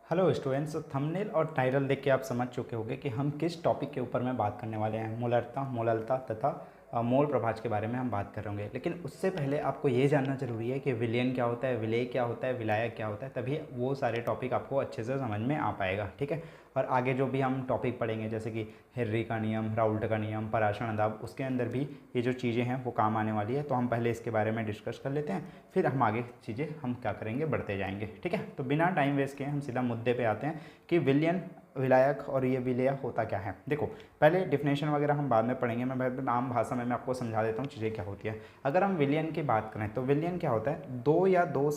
Hello students, thumbnail और title देख के आप समझ चुके होंगे कि हम किस टॉपिक के ऊपर में बात करने वाले हैं। मोलरता, मोललता तथा मोल प्रभाज के बारे में हम बात कर रहे होंगे। लेकिन उससे पहले आपको ये जानना जरूरी है कि विलयन क्या होता है, विलेय क्या होता है, विलायक क्या होता है, तभी वो सारे टॉपिक आपको अच्छे से समझ में आ पाएगा। ठीक है। और आगे जो भी हम टॉपिक पढ़ेंगे जैसे कि हेनरी का नियम, राउल्ट का नियम, पराशर दाब, उसके अंदर भी ये जो चीज़ें हैं वो काम आने वाली है। तो हम पहले इसके बारे में डिस्कस कर लेते हैं, फिर हम आगे चीज़ें हम क्या करेंगे, बढ़ते जाएंगे। ठीक है। तो बिना टाइम वेस्ट किए हम सीधा मुद्दे पे आते हैं कि विलयन, विलायक और ये विलेय होता क्या है। देखो, पहले डिफिनेशन वगैरह हम बाद में पढ़ेंगे, मैं आम भाषा में मैं आपको समझा देता हूँ चीज़ें क्या होती है। अगर हम विलयन की बात करें तो विलयन क्या होता है, दो या दो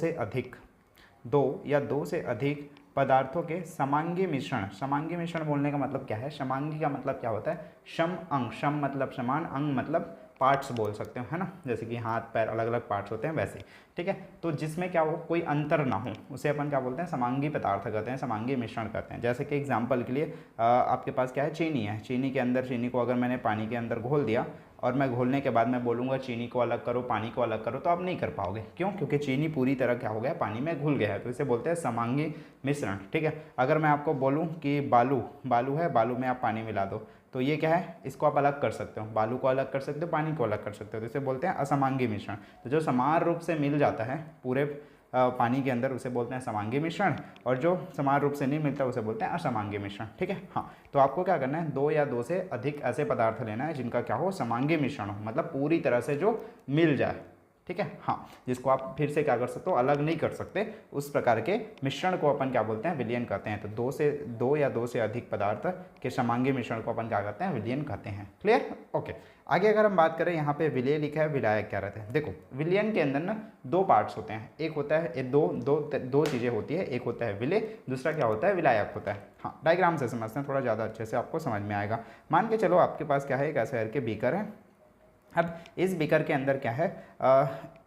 से अधिक पदार्थों के समांगी मिश्रण। समांगी मिश्रण बोलने का मतलब क्या है, समांगी का मतलब क्या होता है, सम अंग, सम मतलब समान, अंग मतलब पार्ट्स बोल सकते हो, है ना। जैसे कि हाथ पैर अलग अलग पार्ट्स होते हैं वैसे। ठीक है। तो जिसमें क्या हो, कोई अंतर ना हो, उसे अपन क्या बोलते हैं, समांगी पदार्थ कहते हैं, समांगी मिश्रण कहते हैं। जैसे कि एग्जाम्पल के लिए आपके पास क्या है, चीनी है। चीनी के अंदर, चीनी को अगर मैंने पानी के अंदर घोल दिया और मैं घोलने के बाद मैं बोलूँगा चीनी को अलग करो, पानी को अलग करो, तो आप नहीं कर पाओगे। क्यों? क्योंकि चीनी पूरी तरह क्या हो गया, पानी में घुल गया है। तो इसे बोलते हैं समांगी मिश्रण। ठीक है। अगर मैं आपको बोलूँ कि बालू, बालू है, बालू में आप पानी मिला दो, तो ये क्या है, इसको आप अलग कर सकते हो, बालू को अलग कर सकते हो, पानी को अलग कर सकते हो। तो इसे बोलते हैं असमांगी मिश्रण। तो जो समान रूप से मिल जाता है पूरे पानी के अंदर उसे बोलते हैं समांगी मिश्रण, और जो समान रूप से नहीं मिलता उसे बोलते हैं असमांगी मिश्रण। ठीक है। हाँ, तो आपको क्या करना है, दो या दो से अधिक ऐसे पदार्थ लेना है जिनका क्या हो, समांगी मिश्रण हो, मतलब पूरी तरह से जो मिल जाए। ठीक है। हाँ, जिसको आप फिर से क्या कर सकते हो, अलग नहीं कर सकते, उस प्रकार के मिश्रण को अपन क्या बोलते हैं, विलयन कहते हैं। तो दो या दो से अधिक पदार्थ के समांगी मिश्रण को अपन क्या कहते हैं, विलयन कहते हैं। क्लियर? ओके। आगे अगर हम बात करें, यहाँ पे विलेय लिखा है, विलायक क्या रहता है। देखो, विलयन के अंदर ना दो पार्ट्स होते हैं। एक होता है, दो चीज़ें होती है। एक होता है विलेय, दूसरा क्या होता है, विलायक होता है। हाँ, डायग्राम से समझते हैं, थोड़ा ज़्यादा अच्छे से आपको समझ में आएगा। मान के चलो आपके पास क्या है, एक ऐसे करके बीकर है। अब इस बीकर के अंदर क्या है,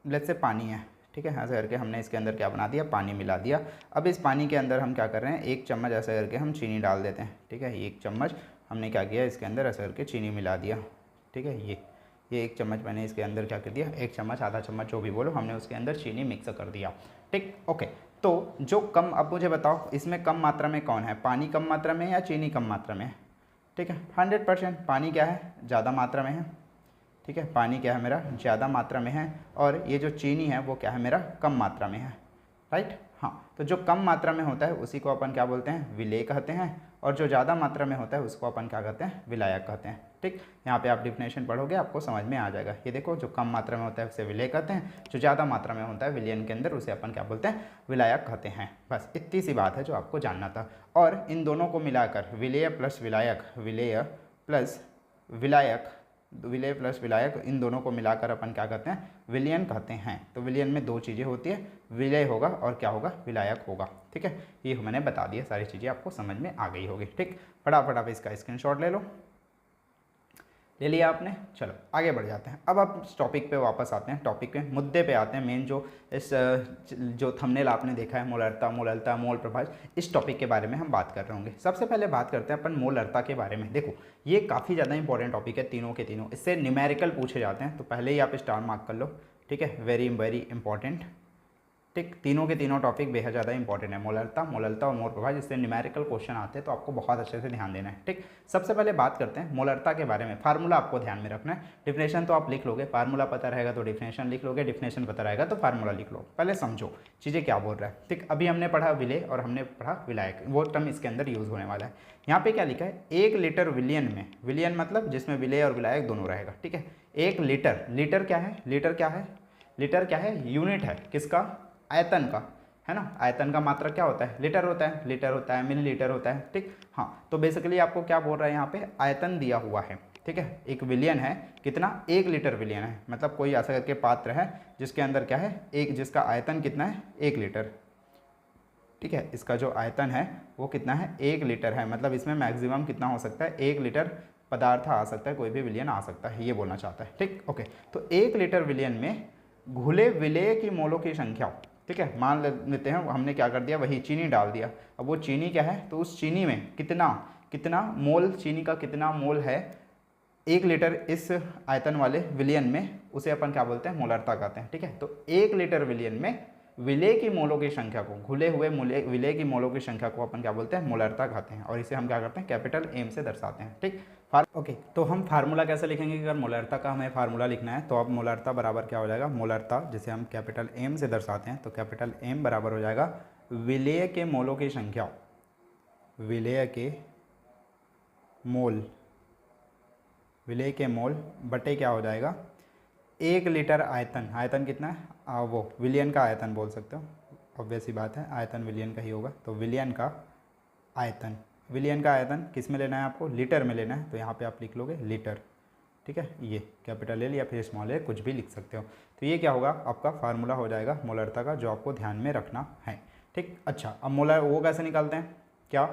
लेट्स से पानी है। ठीक है। ऐसे करके हमने इसके अंदर क्या बना दिया, पानी मिला दिया। अब इस पानी के अंदर हम क्या कर रहे हैं, एक चम्मच ऐसे करके हम चीनी डाल देते हैं। ठीक है। एक चम्मच हमने क्या किया, इसके अंदर ऐसे करके चीनी मिला दिया। ठीक है। ये एक चम्मच मैंने इसके अंदर क्या कर दिया, एक चम्मच, आधा चम्मच, जो भी बोलो, हमने उसके अंदर चीनी मिक्स कर दिया। ठीक। ओके। तो जो कम, अब मुझे बताओ इसमें कम मात्रा में कौन है, पानी कम मात्रा में या चीनी कम मात्रा में है। ठीक है। 100% पानी क्या है, ज़्यादा मात्रा में है। ठीक है। पानी क्या है मेरा, ज़्यादा मात्रा में है, और ये जो चीनी है वो क्या है मेरा, कम मात्रा में है। राइट। हाँ, तो जो कम मात्रा में होता है उसी को अपन क्या बोलते हैं, विलेय कहते हैं, और जो ज़्यादा मात्रा में होता है उसको अपन क्या कहते हैं, विलायक कहते हैं। ठीक। यहाँ पे आप डिफिनेशन पढ़ोगे आपको समझ में आ जाएगा। ये देखो, जो कम मात्रा में होता है उसे विलेय कहते हैं, जो ज़्यादा मात्रा में होता है विलयन के अंदर उसे अपन क्या बोलते हैं, विलायक कहते हैं। बस इतनी सी बात है जो आपको जानना था। और इन दोनों को मिलाकर विलेय प्लस विलायक, विलेय प्लस विलायक, विलेय प्लस विलायक, इन दोनों को मिलाकर अपन क्या कहते हैं, विलयन कहते हैं। तो विलयन में दो चीज़ें होती है, विलेय होगा और क्या होगा, विलायक होगा। ठीक है। ये मैंने बता दिया, सारी चीज़ें आपको समझ में आ गई होगी। ठीक। फटाफट आप इसका स्क्रीनशॉट ले लो। ले लिया आपने? चलो आगे बढ़ जाते हैं। अब आप इस टॉपिक पे वापस आते हैं, टॉपिक पे मुद्दे पे आते हैं। मेन जो इस जो थंबनेल आपने देखा है, मोलरता, मोललता, मोल प्रभाज, इस टॉपिक के बारे में हम बात कर रहे होंगे। सबसे पहले बात करते हैं अपन मोलरता के बारे में। देखो, ये काफ़ी ज़्यादा इंपॉर्टेंट टॉपिक है, तीनों के तीनों। इससे न्यूमेरिकल पूछे जाते हैं, तो पहले ही आप स्टार मार्क कर लो। ठीक है। Very very important. ठीक। तीनों के तीनों टॉपिक बेहद ज़्यादा इंपॉर्टेंट है, मोलरता, मोललता और मोल प्रभाज। इससे न्यूमेरिकल क्वेश्चन आते हैं, तो आपको बहुत अच्छे से ध्यान देना है। ठीक। सबसे पहले बात करते हैं मोलरता के बारे में। फार्मूला आपको ध्यान में रखना है। डिफिनेशन तो आप लिख लोगे, फार्मूला पता रहेगा तो डिफिनेशन लिख लोगे, डिफिनेशन पता रहेगा तो फार्मूला लिख लो। पहले समझो चीज़ें क्या बोल रहा है। ठीक। अभी हमने पढ़ा विलेय और हमने पढ़ा विलायक, वो टर्म इसके अंदर यूज़ होने वाला है। यहाँ पे क्या लिखा है, 1 लीटर विलियन में, विलियन मतलब जिसमें विलेय और विलायक दोनों रहेगा। ठीक है। 1 लीटर, लीटर क्या है, लीटर क्या है, लीटर क्या है, यूनिट है किसका, आयतन का, है ना। आयतन का मात्रक क्या होता है, लीटर होता है, लीटर होता है, मिलीलीटर होता है। ठीक। हाँ, तो बेसिकली आपको क्या बोल रहा है, यहाँ पे आयतन दिया हुआ है। ठीक है। एक विलियन है, कितना, 1 लीटर विलियन है, मतलब कोई ऐसा करके पात्र है जिसके अंदर क्या है, एक, जिसका आयतन कितना है, 1 लीटर। ठीक है। इसका जो आयतन है वो कितना है, 1 लीटर है, मतलब इसमें मैक्सिमम कितना हो सकता है, 1 लीटर पदार्थ आ सकता है, कोई भी विलियन आ सकता है, ये बोलना चाहता है। ठीक। ओके। तो 1 लीटर विलियन में घुले विलेय की मोलों की संख्या, ठीक है, मान लेते हैं हमने क्या कर दिया, वही चीनी डाल दिया। अब वो चीनी क्या है, तो उस चीनी में कितना कितना मोल, चीनी का कितना मोल है 1 लीटर इस आयतन वाले विलियन में, उसे अपन क्या बोलते हैं, मोलरता कहते हैं। ठीक है। तो 1 लीटर विलियन में विलेय की मोलों की संख्या को, घुले हुए विलेय की मोलों की संख्या को अपन क्या बोलते हैं, मोलरता कहते हैं, और इसे हम क्या करते हैं, कैपिटल एम से दर्शाते हैं। ठीक, ओके, तो हम फार्मूला कैसे लिखेंगे, अगर मोलरता का हमें फार्मूला लिखना है तो अब मोलरता बराबर क्या हो जाएगा, मोलरता जिसे हम कैपिटल एम से दर्शाते हैं, तो कैपिटल एम बराबर हो जाएगा विलेय के मोलों की संख्या, विलेय के मोल, विलेय के मोल बटे क्या हो जाएगा, 1 लीटर आयतन, आयतन कितना है, वो विलियन का आयतन बोल सकते हो, ऑब्वियस ही बात है, आयतन विलियन का ही होगा, तो विलियन का आयतन, विलियन का आयतन किस में लेना है आपको, लीटर में लेना है, तो यहाँ पे आप लिख लोगे लीटर। ठीक है, ये कैपिटल एल या फिर स्मॉल ए कुछ भी लिख सकते हो। तो ये क्या होगा, आपका फार्मूला हो जाएगा मोलरता का, जो आपको ध्यान में रखना है। ठीक, अच्छा, अब मोलर वो कैसे निकालते हैं, क्या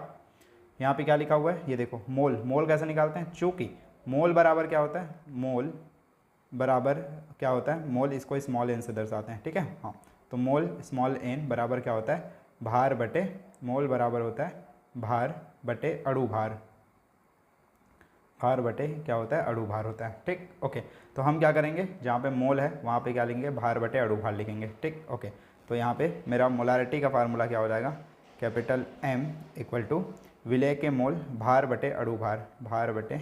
यहाँ पे क्या लिखा हुआ है, ये देखो, मोल, मोल कैसे निकालते हैं, चूँकि मोल बराबर क्या होता है, मोल बराबर क्या होता है, मोल इसको स्मॉल एन से दर्शाते हैं। ठीक है, हाँ, तो मोल स्मॉल एन बराबर क्या होता है, भार बटे, मोल बराबर होता है भार बटे अणु भार, भार बटे क्या होता है, अणु भार होता है। ठीक, ओके, तो हम क्या करेंगे, जहाँ पे मोल है वहाँ पे क्या लिखेंगे, भार बटे अणु भार लिखेंगे। ठीक, ओके, तो यहाँ पे मेरा मोलारिटी का फार्मूला क्या हो जाएगा, कैपिटल एम इक्वल टू विलेय के मोल भार बटे अणु भार, भार बटे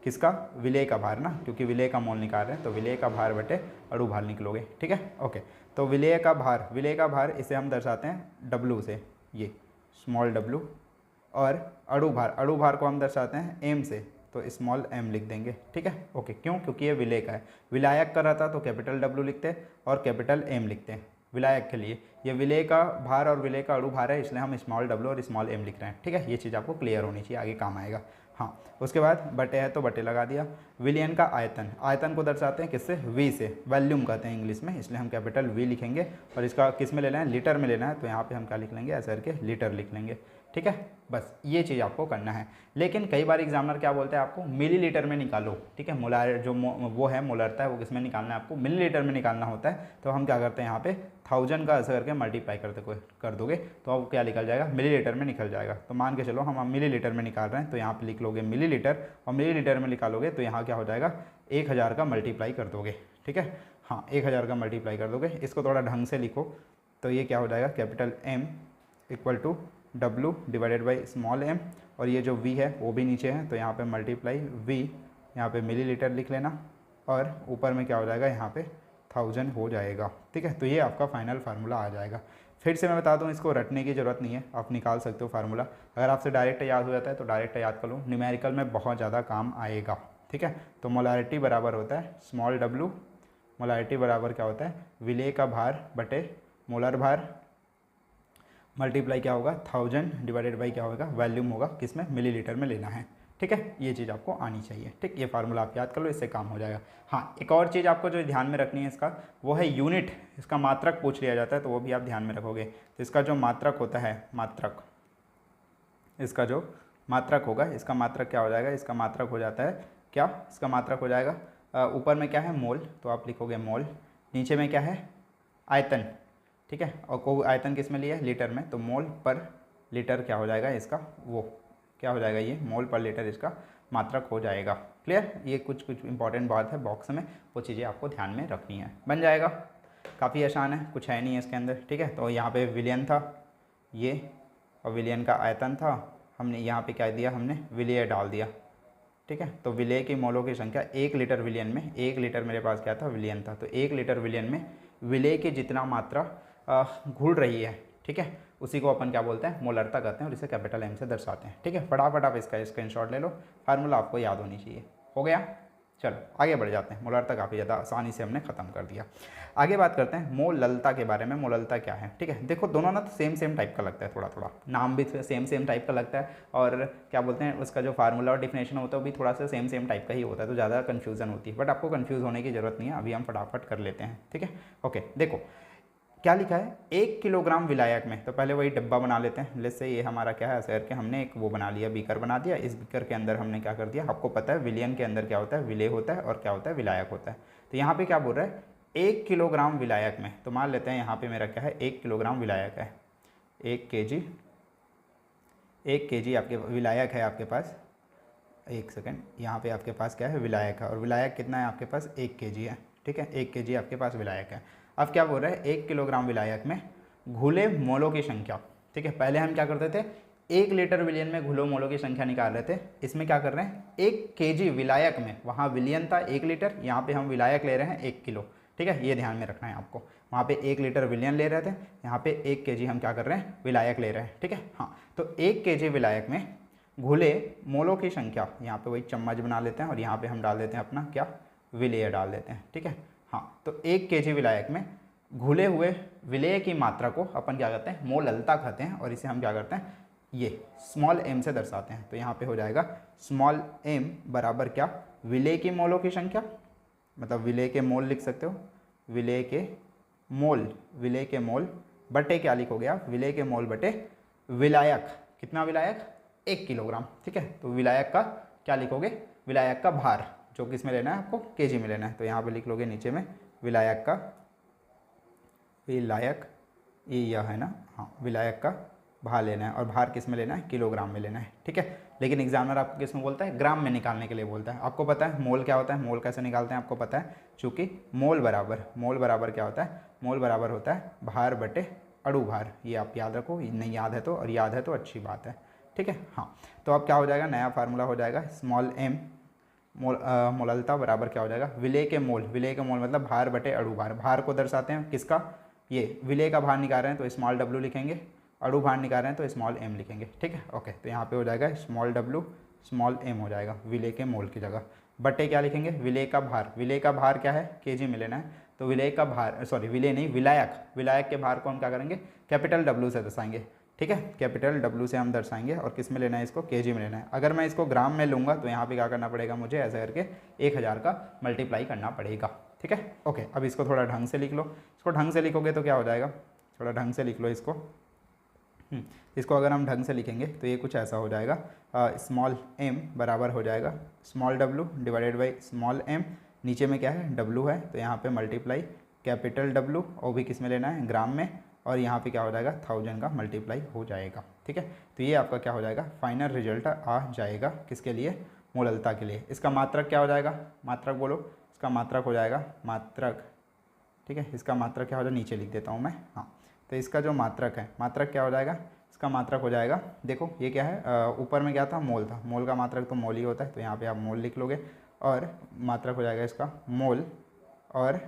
किसका, विलेय का भार ना, क्योंकि विलेय का मोल निकाल रहे हैं, तो विलेय का भार बटे अणु भार निकलोगे। ठीक है, ओके, तो विलेय का भार, विलेय का भार इसे हम दर्शाते हैं डब्लू से, ये स्मॉल डब्लू, और अणु भार, अणु भार को हम दर्शाते हैं एम से, तो स्मॉल एम लिख देंगे। ठीक है, ओके, क्यों, क्योंकि ये विलेय का है, विलायक का रहता तो कैपिटल डब्लू लिखते और कैपिटल एम लिखते हैं विलायक के लिए, ये विलेय का भार और विलेय का अणु भार है, इसलिए हम स्मॉल डब्लू और स्मॉल एम लिख रहे हैं। ठीक है, ये चीज़ आपको क्लियर होनी चाहिए, आगे काम आएगा। हाँ, उसके बाद बटे है तो बटे लगा दिया, विलियन का आयतन, आयतन को दर्शाते हैं किससे, वी से, वॉल्यूम कहते हैं इंग्लिश में, इसलिए हम कैपिटल वी लिखेंगे, और इसका किस में लेना है, लीटर में लेना है, तो यहाँ पे हम क्या लिख लेंगे, ऐसे करके लीटर लिख लेंगे। ठीक है, बस ये चीज़ आपको करना है। लेकिन कई बार एग्जामिनर क्या बोलते हैं आपको, मिलीलीटर में निकालो। ठीक है, मोलार जो वो है मोलरता है, वो किस में निकालना है आपको, मिलीलीटर में निकालना होता है, तो हम क्या करते हैं, यहाँ पे 1000 का ऐसा करके मल्टीप्लाई कर दोगे तो अब क्या निकल जाएगा, मिलीलीटर में निकल जाएगा। तो मान के चलो हम मिलीलीटर में निकाल रहे हैं, तो यहाँ पे लिख लोगे मिलीलीटर, और मिलीलीटर में निकालोगे तो यहाँ क्या हो जाएगा, 1000 का मल्टीप्लाई कर दोगे। ठीक है, हाँ, 1000 का मल्टीप्लाई कर दोगे, इसको थोड़ा ढंग से लिखो, तो ये क्या हो जाएगा, capital M equal to W divided by small M, और ये जो वी है वो भी नीचे है, तो यहाँ पे मल्टीप्लाई वी, यहाँ पे मिलीलीटर लिख लेना, और ऊपर में क्या हो जाएगा, यहाँ पे 1000 हो जाएगा। ठीक है, तो ये आपका फाइनल फार्मूला आ जाएगा। फिर से मैं बता दूं, इसको रटने की ज़रूरत नहीं है, आप निकाल सकते हो फार्मूला, अगर आपसे डायरेक्ट याद हो जाता है तो डायरेक्ट याद कर लो, न्यूमेरिकल में बहुत ज़्यादा काम आएगा। ठीक है, तो मोलारिटी बराबर होता है स्मॉल डब्लू, मोलारिटी बराबर क्या होता है, विलेय का भार बटे मोलर भार, मल्टीप्लाई क्या होगा, 1000 डिवाइडेड बाई क्या होगा, वॉल्यूम होगा, किसमें, मिलीलीटर में लेना है। ठीक है, ये चीज़ आपको आनी चाहिए। ठीक, ये फार्मूला आप याद कर लो, इससे काम हो जाएगा। हाँ, एक और चीज़ आपको जो ध्यान में रखनी है इसका, वो है यूनिट, इसका मात्रक पूछ लिया जाता है, तो वो भी आप ध्यान में रखोगे। तो इसका जो मात्रक होता है, मात्रक, इसका जो मात्रक होगा, इसका मात्रक क्या हो जाएगा, इसका मात्रक हो जाता है क्या, इसका मात्रक हो जाएगा, ऊपर में क्या है, मोल, तो आप लिखोगे मोल, नीचे में क्या है, आयतन। ठीक है, और को आयतन किस में लिया है, लीटर में, तो मोल पर लीटर क्या हो जाएगा इसका, वो क्या हो जाएगा, ये मोल पर लीटर इसका मात्रक हो जाएगा। क्लियर, ये कुछ इंपॉर्टेंट बात है बॉक्स में, वो चीज़ें आपको ध्यान में रखनी है। बन जाएगा, काफ़ी आसान है, कुछ है नहीं है इसके अंदर। ठीक है, तो यहाँ पे विलियन था ये, और विलियन का आयतन था, हमने यहाँ पे क्या दिया, हमने विलेय डाल दिया। ठीक है, तो विलेय की मोलों की संख्या 1 लीटर विलियन में, 1 लीटर मेरे पास क्या था, विलियन था, तो 1 लीटर विलियन में विलेय की जितना मात्रा घुल रही है, ठीक है, उसी को अपन क्या बोलते हैं, मोलरता कहते हैं, और इसे कैपिटल एम से दर्शाते हैं। ठीक है, फटाफट आप इसका स्क्रीनशॉट ले लो, फार्मूला आपको याद होनी चाहिए। हो गया, चलो आगे बढ़ जाते हैं। मोलरता काफ़ी ज़्यादा आसानी से हमने खत्म कर दिया। आगे बात करते हैं मोललता के बारे में। मोललता क्या है, ठीक है, देखो दोनों ना तो सेम टाइप का लगता है, थोड़ा थोड़ा नाम भी सेम टाइप का लगता है, और क्या बोलते हैं उसका जो फार्मूला और डिफिनेशन होता है वो भी थोड़ा सा सेम टाइप का ही होता है, तो ज़्यादा कन्फ्यूजन होती है, बट आपको कन्फ्यूज़ होने की ज़रूरत नहीं है, अभी हम फटाफट कर लेते हैं। ठीक है, ओके, देखो क्या लिखा है, 1 किलोग्राम विलायक में, तो पहले वही डब्बा बना लेते हैं। जैसे ये हमारा क्या है, ऐसे करके हमने एक वो बना लिया, बीकर बना दिया। इस बीकर के अंदर हमने क्या कर दिया, आपको पता है विलियन के अंदर क्या होता है, विलेय होता है, और क्या होता है, विलायक होता है। तो यहाँ पे क्या बोल रहा है, 1 किलोग्राम विलायक में, तो मान लेते हैं यहाँ पे मेरा क्या है, 1 किलोग्राम विलायक है, 1 kg आपके विलायक है आपके पास। एक सेकेंड, यहाँ पे आपके पास क्या है, विलायक है, और विलायक कितना है आपके पास, 1 kg है। ठीक है, 1 kg आपके पास विलायक है। अब क्या बोल रहा है, 1 किलोग्राम विलायक में घुले मोलों की संख्या। ठीक है, पहले हम क्या करते थे, 1 लीटर विलियन में घुले मोलों की संख्या निकाल रहे थे। इसमें क्या कर रहे हैं, 1 केजी विलायक में, वहाँ विलियन था 1 लीटर, यहाँ पे हम विलायक ले रहे हैं 1 किलो। ठीक है, ये ध्यान में रखना है आपको। वहाँ पे 1 लीटर विलियन ले रहे थे, यहाँ पे 1 केजी हम क्या कर रहे हैं, विलायक ले रहे हैं। ठीक है, हाँ, तो 1 केजी विलायक में घुले मोलों की संख्या, यहाँ पे वही चम्मच बना लेते हैं और यहाँ पे हम डाल देते हैं अपना क्या, विलेय डाल देते हैं। ठीक है, हाँ, तो 1 केजी विलायक में घुले हुए विलेय की मात्रा को अपन क्या करते हैं, मोललता कहते हैं, और इसे हम क्या करते हैं, ये स्मॉल m से दर्शाते हैं। तो यहाँ पे हो जाएगा स्मॉल m बराबर क्या, विलेय की मोलों की संख्या, मतलब विलेय के मोल लिख सकते हो, विलेय के मोल बटे क्या लिखोगे आप, विलेय के मोल बटे विलायक, कितना विलायक, 1 किलोग्राम। ठीक है, तो विलायक का क्या लिखोगे, विलायक का भार, जो किस में लेना है आपको, केजी में लेना है। तो यहाँ पे लिख लोगे नीचे में विलायक का, विलायक ये यह है ना, हाँ, विलायक का भार लेना है, और भार किस में लेना है, किलोग्राम में लेना है। ठीक है, लेकिन एग्जामिनर आपको किस में बोलता है, ग्राम में निकालने के लिए बोलता है। आपको पता है मोल क्या होता है, मोल कैसे निकालते हैं आपको पता है, चूँकि मोल बराबर क्या होता है, मोल बराबर होता है भार बटे अणु भार। ये आप याद रखो, नहीं याद है तो, और याद है तो अच्छी बात है। ठीक है, हाँ, तो अब क्या हो जाएगा, नया फार्मूला हो जाएगा स्मॉल m मोललता बराबर क्या हो जाएगा, विलेय के मोल मतलब भार बटे अणु भार। भार को दर्शाते हैं किसका, ये विलेय का भार निकाल रहे हैं तो स्मॉल w लिखेंगे, अणु भार निकाल रहे हैं तो स्मॉल m लिखेंगे। ठीक है, ओके, तो यहाँ पे हो जाएगा स्मॉल w स्मॉल m हो जाएगा, विलेय के मोल की जगह, बटे क्या लिखेंगे, विलेय का भार। विलेय का भार क्या है, केजी में लेना है, तो विलेय का भार, सॉरी विलेय नहीं, विलायक के भार को हम क्या करेंगे, कैपिटल W से दर्शाएंगे। ठीक है, कैपिटल W से हम दर्शाएंगे, और किस में लेना है इसको, केजी में लेना है। अगर मैं इसको ग्राम में लूँगा तो यहाँ पे क्या करना पड़ेगा मुझे, ऐसा करके 1000 का मल्टीप्लाई करना पड़ेगा। ठीक है, ओके, अब इसको थोड़ा ढंग से लिख लो। इसको ढंग से लिखोगे तो क्या हो जाएगा, थोड़ा ढंग से लिख लो इसको। इसको अगर हम ढंग से लिखेंगे तो ये कुछ ऐसा हो जाएगा, स्मॉल m बराबर हो जाएगा small w divided by small m, नीचे में क्या है, w है, तो यहाँ पे मल्टीप्लाई कैपिटल W, और भी किस में लेना है, ग्राम में, और यहाँ पे क्या हो जाएगा, 1000 का मल्टीप्लाई हो जाएगा। ठीक है, तो ये आपका क्या हो जाएगा, फाइनल रिजल्ट आ जाएगा, किसके लिए, मोललता के लिए। इसका मात्रक क्या हो जाएगा, मात्रक बोलो, इसका मात्रक हो जाएगा, मात्रक, ठीक है, इसका मात्रक क्या हो जाएगा, नीचे लिख देता हूँ मैं, हाँ, तो इसका जो मात्रक है, मात्रक क्या हो जाएगा, इसका मात्रक हो जाएगा, देखो ये क्या है, ऊपर में क्या था, मोल था, मोल का मात्रक तो मोल ही होता है, तो यहाँ पे आप मोल लिख लोगे, और मात्रक हो जाएगा इसका मोल, और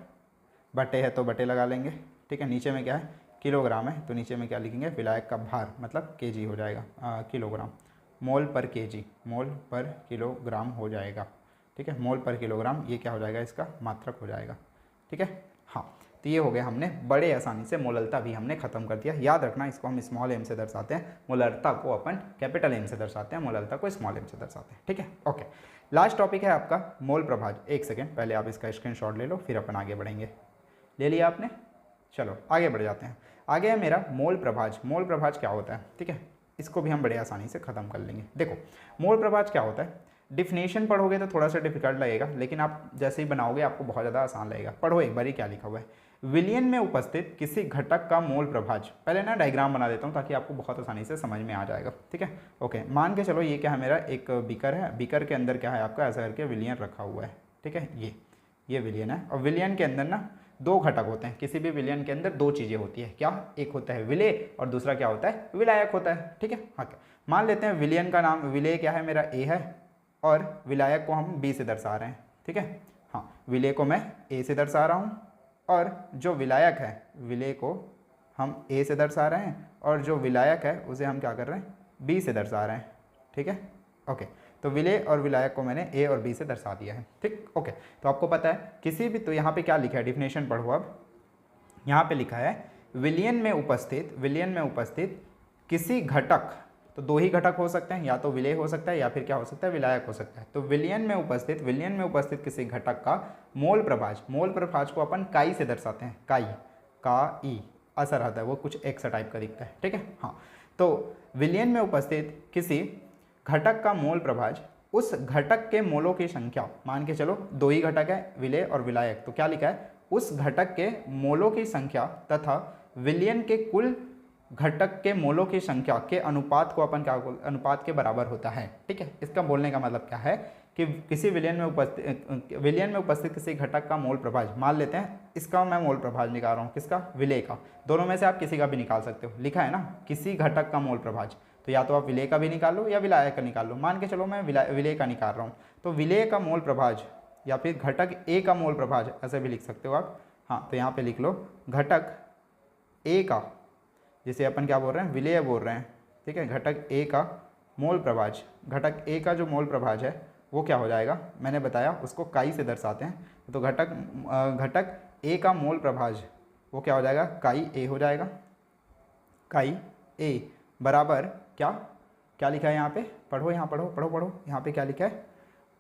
बटे है तो बटे लगा लेंगे। ठीक है, नीचे में क्या है, किलोग्राम है, तो नीचे में क्या लिखेंगे, विलायक का भार, मतलब केजी हो जाएगा, किलोग्राम, मोल पर केजी, मोल पर किलोग्राम हो जाएगा। ठीक है, मोल पर किलोग्राम, ये क्या हो जाएगा, इसका मात्रक हो जाएगा। ठीक है, हाँ, तो ये हो गया, हमने बड़े आसानी से मोललता भी हमने खत्म कर दिया। याद रखना, इसको हम स्मॉल m से दर्शाते हैं, मोललता को अपन कैपिटल M से दर्शाते हैं, मोललता को स्मॉल m से दर्शाते हैं। ठीक है, ओके, लास्ट टॉपिक है आपका मोल प्रभाज। एक सेकेंड, पहले आप इसका स्क्रीनशॉट ले लो, फिर अपन आगे बढ़ेंगे। ले लिया आपने, चलो आगे बढ़ जाते हैं। आगे है मेरा मोल प्रभाज। मोल प्रभाज क्या होता है, ठीक है, इसको भी हम बड़े आसानी से ख़त्म कर लेंगे। देखो मोल प्रभाज क्या होता है, डिफिनेशन पढ़ोगे तो थोड़ा सा डिफिकल्ट लगेगा, लेकिन आप जैसे ही बनाओगे आपको बहुत ज़्यादा आसान लगेगा। पढ़ो एक बारी क्या लिखा हुआ है, विलियन में उपस्थित किसी घटक का मोल प्रभाज। पहले ना डायग्राम बना देता हूँ ताकि आपको बहुत आसानी से समझ में आ जाएगा। ठीक है, ओके, मान के चलो ये क्या है, मेरा एक बीकर है, बीकर के अंदर क्या है आपका, ऐसा करके विलियन रखा हुआ है। ठीक है, ये विलियन है, और विलियन के अंदर ना 2 घटक होते हैं। किसी भी विलियन के अंदर 2 चीज़ें होती है, क्या, एक होता है विलेय और दूसरा क्या होता है, विलायक होता है। ठीक है, हाँ, मान लेते हैं विलियन का नाम, विलेय क्या है मेरा A है, और विलायक को हम B से दर्शा रहे हैं। ठीक है, हाँ, विलेय को मैं A से दर्शा रहा हूँ, और जो विलायक है, विलेय को हम A से दर्शा रहे हैं, और जो विलायक है उसे हम क्या कर रहे हैं, B से दर्शा रहे हैं। ठीक है, ओके, तो विलेय और विलायक को मैंने A और B से दर्शा दिया है। ठीक, ओके, तो आपको पता है किसी भी, तो यहाँ पे क्या लिखा है, डिफिनेशन पढ़ो अब। यहाँ पे लिखा है विलियन में उपस्थित किसी घटक, तो 2 ही घटक हो सकते हैं, या तो विलेय हो सकता है या फिर क्या हो सकता है, विलायक हो सकता है। तो विलियन में उपस्थित किसी घटक का मोल प्रभाज को अपन काई से दर्शाते हैं, काई असर आता है, वो कुछ एक्स टाइप का दिखता है। ठीक है, हाँ, तो विलियन में उपस्थित किसी घटक का मोल प्रभाज उस घटक के मोलों की संख्या, मान के चलो 2 ही घटक है, विलेय और विलायक, तो क्या लिखा है, उस घटक के मोलों की संख्या तथा विलियन के कुल घटक के मोलों की संख्या के अनुपात को अपन क्या, अनुपात के बराबर होता है। ठीक है, इसका बोलने का मतलब क्या है कि किसी विलयन में उपस्थित किसी घटक का मोल प्रभाज, मान लेते हैं इसका मैं मोल प्रभाज निकाल रहा हूँ, किसका, विलेय का, दोनों में से आप किसी का भी निकाल सकते हो, लिखा है ना किसी घटक का मोल प्रभाज, तो या तो आप विलेय का भी निकाल लो या विलायक का निकाल लो, मान के चलो मैं विलेय का निकाल रहा हूँ, तो विलेय का मोल प्रभाज या फिर घटक ए का मोल प्रभाज ऐसे भी लिख सकते हो आप। हाँ, तो यहाँ पे लिख लो घटक ए का, जिसे अपन क्या बोल रहे हैं, विलेय बोल रहे हैं, ठीक है, घटक ए का मोल प्रभाज, घटक ए का जो मोल प्रभाज है वो क्या हो जाएगा, मैंने बताया उसको काई से दर्शाते हैं, तो घटक ए का मोल प्रभाज वो क्या हो जाएगा, काई ए हो जाएगा, काई ए बराबर क्या, क्या लिखा है यहाँ पे, पढ़ो यहाँ, पढ़ो यहाँ पे क्या लिखा है,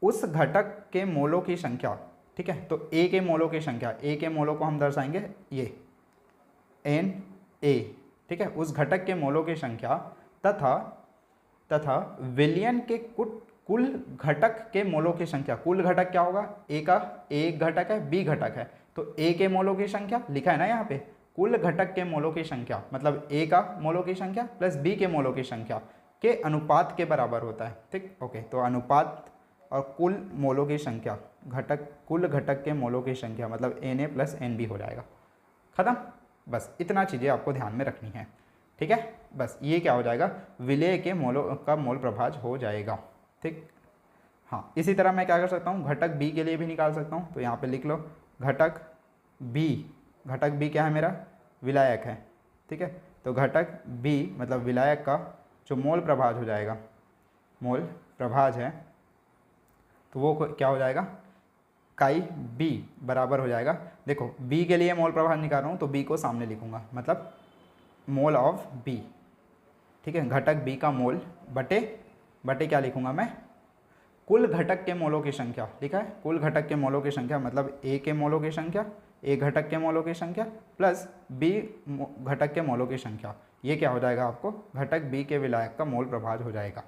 उस घटक के मोलों की संख्या, ठीक है, तो ए के मोलों की संख्या, ए के मोलों को हम दर्शाएंगे ये एन ए, ठीक है, उस घटक के मोलों की संख्या तथा विलयन के कुल घटक के मोलों की संख्या, कुल घटक क्या होगा, ए का एक घटक है, बी घटक है, तो ए के मोलों की संख्या लिखा है ना यहाँ पे, कुल घटक के मोलों की संख्या मतलब ए का मोलों की संख्या प्लस बी के मोलों की संख्या के अनुपात के बराबर होता है, ठीक, ओके, तो अनुपात और कुल मोलों की संख्या, कुल घटक के मोलों की संख्या मतलब N A plus N B हो जाएगा, खत्म, बस इतना चीज़ें आपको ध्यान में रखनी है, ठीक है, बस ये क्या हो जाएगा, विलेय के मोलों का मोल प्रभाज हो जाएगा, ठीक। हाँ, इसी तरह मैं क्या कर सकता हूँ, घटक बी के लिए भी निकाल सकता हूँ, तो यहाँ पे लिख लो घटक बी क्या है मेरा, विलायक है, ठीक है, तो घटक बी मतलब विलायक का जो मोल प्रभाज हो जाएगा, मोल प्रभाज है, तो वो क्या हो जाएगा, काई बी बराबर हो जाएगा, देखो बी के लिए मोल प्रभाज निकाल रहा हूँ तो बी को सामने लिखूंगा, मतलब मोल ऑफ बी, ठीक है, घटक बी का मोल बटे क्या लिखूंगा मैं, कुल घटक के मोलों की संख्या, लिखा है कुल घटक के मोलों की संख्या मतलब ए के मोलों की संख्या, ए घटक के मोलों की संख्या प्लस बी घटक के मोलों की संख्या, ये क्या हो जाएगा आपको, घटक बी के विलायक का मोल प्रभाज हो जाएगा,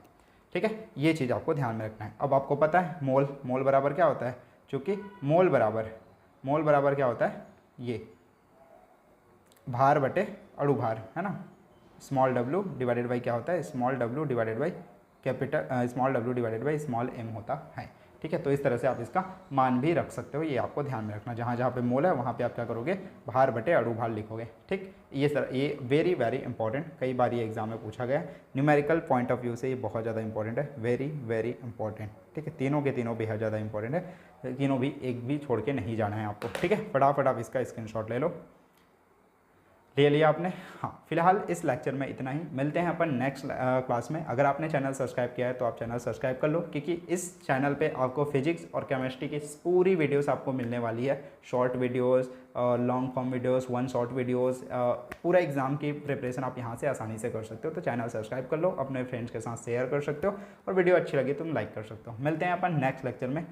ठीक है, ये चीज़ आपको ध्यान में रखना है। अब आपको पता है मोल बराबर क्या होता है, चूँकि मोल बराबर क्या होता है, ये भार बटे अणुभार है ना, स्मॉल w डिवाइडेड बाई क्या होता है, small w divided by small w divided by small m होता है, ठीक है, तो इस तरह से आप इसका मान भी रख सकते हो, ये आपको ध्यान में रखना, जहाँ पे मोल है वहाँ पे आप क्या करोगे, भार बटे अणुभार लिखोगे, ठीक, ये वेरी वेरी इंपॉर्टेंट, कई बार ये एग्जाम में पूछा गया, न्यूमेरिकल पॉइंट ऑफ व्यू से ये बहुत ज़्यादा इंपॉर्टेंट है, वेरी वेरी इंपॉर्टेंट, ठीक है, तीनों के तीनों बेहद ज़्यादा इंपॉर्टेंट है, तीनों भी एक भी छोड़ के नहीं जाना है आपको, ठीक है, फटाफट आप इसका स्क्रीनशॉट ले लिया आपने। हाँ, फिलहाल इस लेक्चर में इतना ही, मिलते हैं अपन नेक्स्ट क्लास में। अगर आपने चैनल सब्सक्राइब किया है तो आप चैनल सब्सक्राइब कर लो, क्योंकि इस चैनल पे आपको फिजिक्स और केमिस्ट्री की पूरी वीडियोस आपको मिलने वाली है, short videos, long form videos, one shot videos, पूरा एग्जाम की प्रिपरेशन आप यहाँ से आसानी से कर सकते हो, तो चैनल सब्सक्राइब कर लो, अपने फ्रेंड्स के साथ शेयर कर सकते हो, और वीडियो अच्छी लगी तो लाइक कर सकते हो। मिलते हैं अपन नेक्स्ट लेक्चर में।